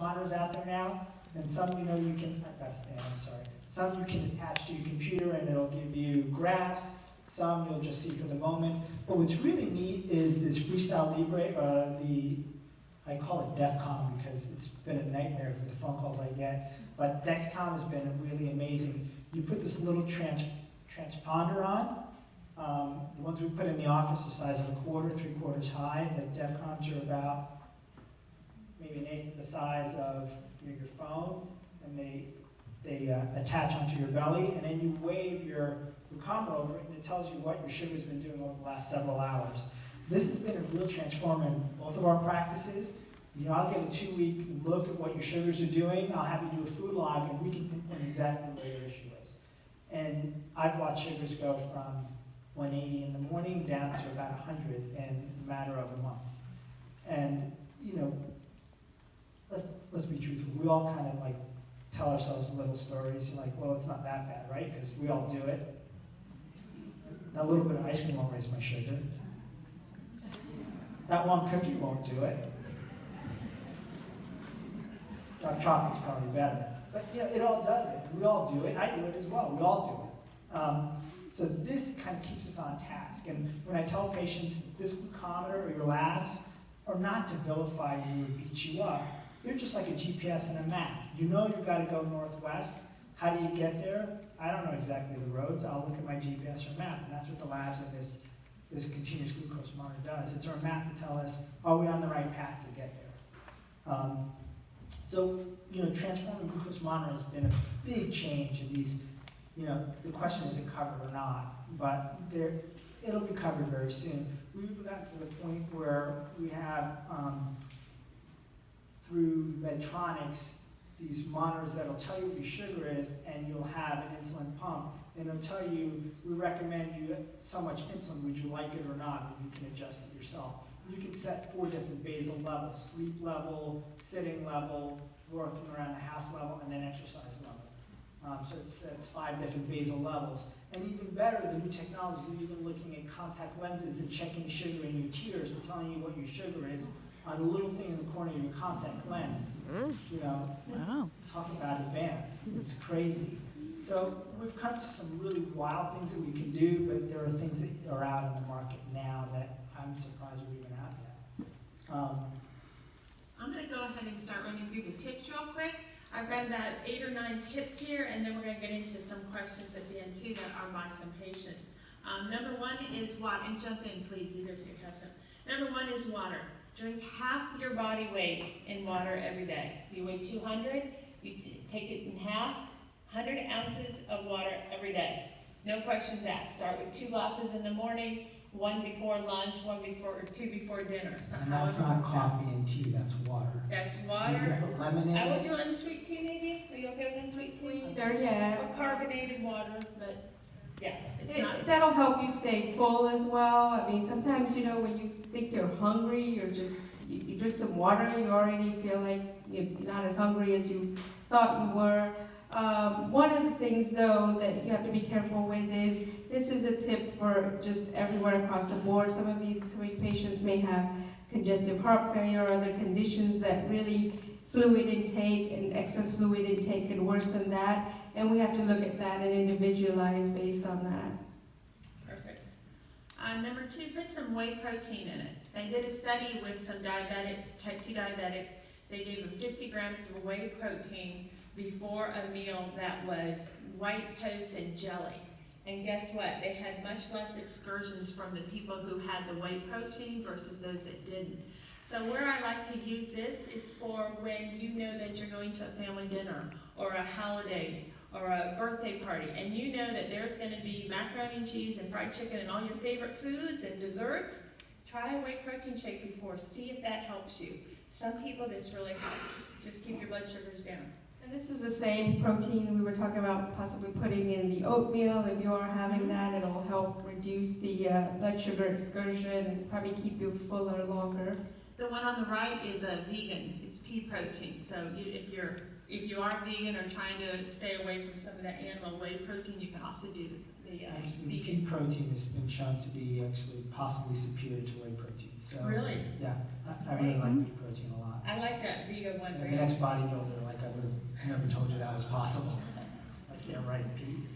monitors out there now, and some you can, I've got to stand, I'm sorry. Some you can attach to your computer and it'll give you graphs, some you'll just see for the moment. But what's really neat is this Freestyle Libre, I call it DEFCON because it's been a nightmare for the phone calls I get, but Dexcom has been really amazing. You put this little transponder on. The ones we put in the office are the size of a quarter, 3/4 high. The DEFCONs are about maybe an eighth the size of your phone, and they attach onto your belly, and then you wave your glucometer over it, and it tells you what your sugar's been doing over the last several hours. This has been a real transformer in both of our practices. I'll get a 2-week look at what your sugars are doing. I'll have you do a food log, and we can pinpoint exactly where your issue is. And I've watched sugars go from 180 in the morning down to about 100 in a matter of a month. And, let's be truthful. We all kind of like tell ourselves little stories. You're like, well, it's not that bad, right? Because we all do it. That little bit of ice cream won't raise my sugar. That one cookie won't do it. Dark chocolate's probably better. But it all does it. We all do it. I do it as well. We all do it. So this kind of keeps us on task. And when I tell patients this glucometer or your labs are not to vilify you or beat you up, they're just like a GPS and a map. You've got to go northwest. How do you get there? I don't know exactly the roads. I'll look at my GPS or map, and that's what the labs of this continuous glucose monitor does. It's our map to tell us, are we on the right path to get there? So, transforming glucose monitor has been a big change in these, the question is it covered or not, but it'll be covered very soon. We've gotten to the point where we have, through Medtronics, these monitors that'll tell you what your sugar is, and you'll have an insulin pump, and it'll tell you, we recommend you so much insulin, would you like it or not, and you can adjust it yourself. You can set 4 different basal levels: sleep level, sitting level, working around the house level, and then exercise level. So it's 5 different basal levels. And even better, the new technology is even looking at contact lenses and checking sugar in your tears and telling you what your sugar is on a little thing in the corner of your contact lens. Wow. Talk about advanced. It's crazy. So we've come to some really wild things that we can do, but there are things that are out in the market now that I'm surprised we're even out yet. I'm going to go ahead and start running through the tips real quick. I've got about 8 or 9 tips here, and then we're going to get into some questions at the end too that are by some patients. Number 1 is water, and jump in please, either of you have some. Number 1 is water. Drink half your body weight in water every day. If you weigh 200, you take it in half, 100 ounces of water every day. No questions asked. Start with 2 glasses in the morning, 1 before lunch, 2 before dinner. So And that's not coffee and tea, that's water. That's You water. can put lemon in I will it. do unsweet tea maybe. Are you okay with unsweet tea? Yeah. Or carbonated water, but yeah, it's not. That'll help you stay full as well. I mean, sometimes, when you think you're hungry, you drink some water, you already feel like you're not as hungry as you thought you were. One of the things, though, that you have to be careful with is, this is a tip for just everyone across the board. Some of these patients may have congestive heart failure or other conditions that really fluid intake and excess fluid intake can worsen that, and we have to look at that and individualize based on that. Perfect. Number 2, put some whey protein in it. They did a study with some diabetics, type 2 diabetics. They gave them 50 grams of whey protein before a meal that was white toast and jelly. And guess what? They had much less excursions from the people who had the whey protein versus those that didn't. So where I like to use this is for when you know that you're going to a family dinner or a holiday or a birthday party, and you know that there's going to be macaroni and cheese and fried chicken and all your favorite foods and desserts. Try a whey protein shake before. See if that helps you. Some people, this really helps. Just keep your blood sugars down. And this is the same protein we were talking about possibly putting in the oatmeal. If you are having that, it'll help reduce the blood sugar excursion and probably keep you fuller longer. The one on the right is a vegan. It's pea protein. So if you are vegan or trying to stay away from some of that animal whey protein, you can also do the Actually, pea vegan. protein has been shown to be actually possibly superior to whey protein. So Really? yeah, I really like pea protein a lot. I like that Vega one. As an ex-bodybuilder, like I would have never told you that was possible. I can't write in peas.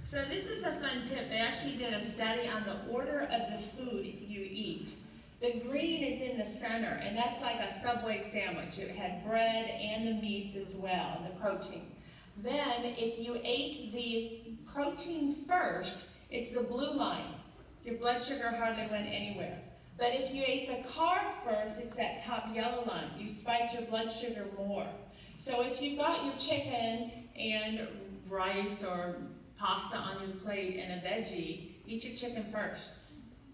So this is a fun tip. They actually did a study on the order of the food you eat. The green is in the center, and that's like a Subway sandwich. It had bread and the meats as well, and the protein. Then, if you ate the protein first, it's the blue line. Your blood sugar hardly went anywhere. But if you ate the carb first, it's that top yellow line. You spiked your blood sugar more. So if you got your chicken and rice or pasta on your plate and a veggie, eat your chicken first.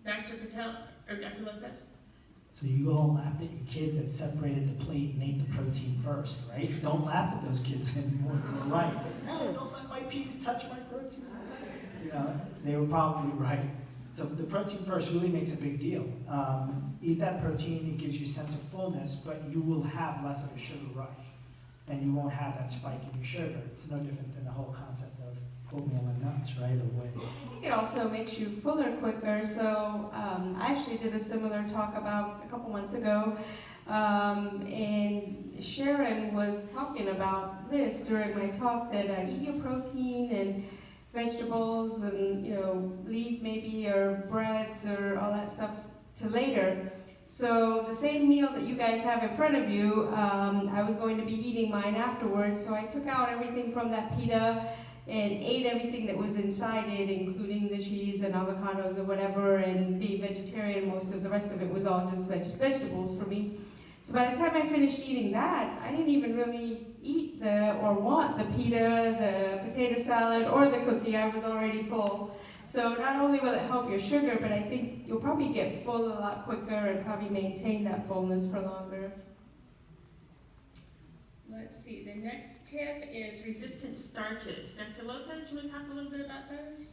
Dr. Patel, or Dr. Lopez? So you all laughed at your kids that separated the plate and ate the protein first, right? Don't laugh at those kids anymore. They were right. No, don't let my peas touch my protein. You know, they were probably right. So the protein first really makes a big deal. Eat that protein, it gives you a sense of fullness, but you will have less of a sugar rush. And you won't have that spike in your sugar. It's no different than the whole concept of oatmeal and nuts, right? Or whey. I think it also makes you fuller quicker. So I actually did a similar talk about a couple months ago, and Sharon was talking about this during my talk, that eat your protein and vegetables and, you know, leave maybe your breads or all that stuff to later. So the same meal that you guys have in front of you, I was going to be eating mine afterwards, so I took out everything from that pita and ate everything that was inside it, including the cheese and avocados or whatever, and being vegetarian, most of the rest of it was all just vegetables for me. So by the time I finished eating that, I didn't even really eat or want the pita, the potato salad, or the cookie. I was already full. So not only will it help your sugar, but I think you'll probably get full a lot quicker and probably maintain that fullness for longer. Let's see, the next tip is resistant starches. Dr. Lopez, you want to talk a little bit about those?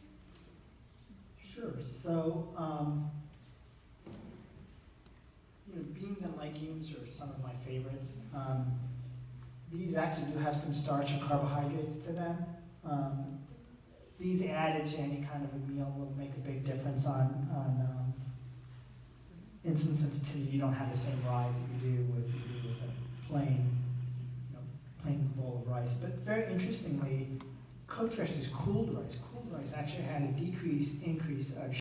Sure. So, you know, beans and legumes are some of my favorites. These actually do have some starch and carbohydrates to them. These added to any kind of a meal will make a big difference on insulin sensitivity. You don't have the same rise that you do with a plain bowl of rice. But very interestingly, cooked versus cooled rice. Cooled rice actually had a increase of